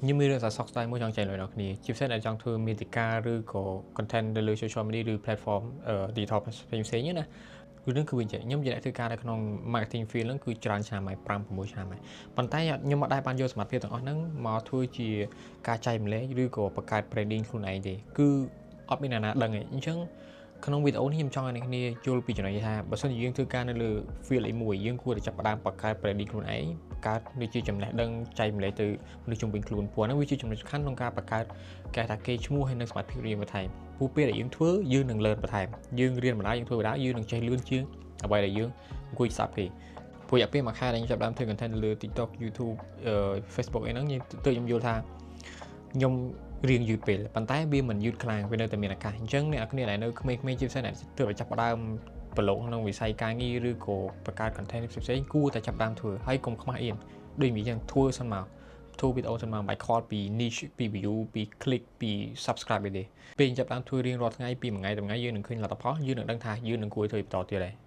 nhưng mà là sọc style mỗi trong chạy lời nó thì chip set là trong thư mediaឬក៏ content ទៅលើ social media ឬ platform digital ផ្សេងៗណាគឺនឹងគឺវិញចេះខ្ញុំនិយាយធ្វើការនៅក្នុង marketing field ហ្នឹងគឺច្រើនឆ្នាំហើយ5 6ឆ្នាំហើយប៉ុន្តែខ្ញុំមិនដែលបានយកសមត្ថភាពទាំងអស់ហ្នឹងមកធ្វើជាការចែកម្លែកឬក៏បង្កើត branding ខ្លួនឯងទេគឺអត់មានអ្នកណាដឹងទេអញ្ចឹងក្នុងវីដេអូនេះខ្ញុំចង់ឲ្យអ្នកគ្នាយល់ពីចំណុចថាបើសិនជាយើងធ្វើការនៅលើ field មួយយើងគួរតែចាប់ផ្ដើមបង្កើត branding ខ្លួនឯងបង្កើតដូចជាចំណេះដឹងចែកម្លែកទៅមនុស្សជុំវិញខ្លួនព្រោះហ្នឹងវាជាចំណុចសំខាន់ក្នុងការបង្កើតគេថាគេឈ្មោះហើយនិងសមត្ថភាពរៀនបន្ថែមព្រោះពេលដែលយើងធ្វើយើងនឹង learn បន្ថែមយើងរៀនបណ្ដាយើងធ្វើបណ្ដាយើងនឹងចេះលឿនជាងអ្វីដែលយើងអង្គុយស្ដាប់គេព្រោះរយៈពេលមួយខែដែលខ្ញុំចាប់ផ្ដើមធ្វើ content លើ TikTok YouTube Facebook អីហ្នឹងខ្ញុំយល់ថាខ្ញុំរៀងយឺតពេលប៉ុន្តែវាមិនយឺតខ្លាំងវានៅតែមានឱកាសអញ្ចឹងអ្នកនរគ្នាដែលនៅក្មេងៗជាពិសេសអ្នកទើបចាប់ផ្ដើមប្រឡូកក្នុងវិស័យការងារឬក៏បង្កើត content ផ្សេងៗគួរតែចាប់ផ្ដើមធ្វើហើយកុំខ្មាស់អៀនដូចនិយាយចឹងធ្វើសិនមកធ្វើវីដេអូសិនមកបាច់ខលពី niche ពី view ពី click ពី subscribe ទេពេលចាប់ផ្ដើមធ្វើរៀងរាល់ថ្ងៃពីមួយថ្ងៃទៅថ្ងៃយើងនឹងឃើញលទ្ធផលយើងនឹងដឹងថាយើងនឹងគួរធ្វើបន្តទៀតដែរ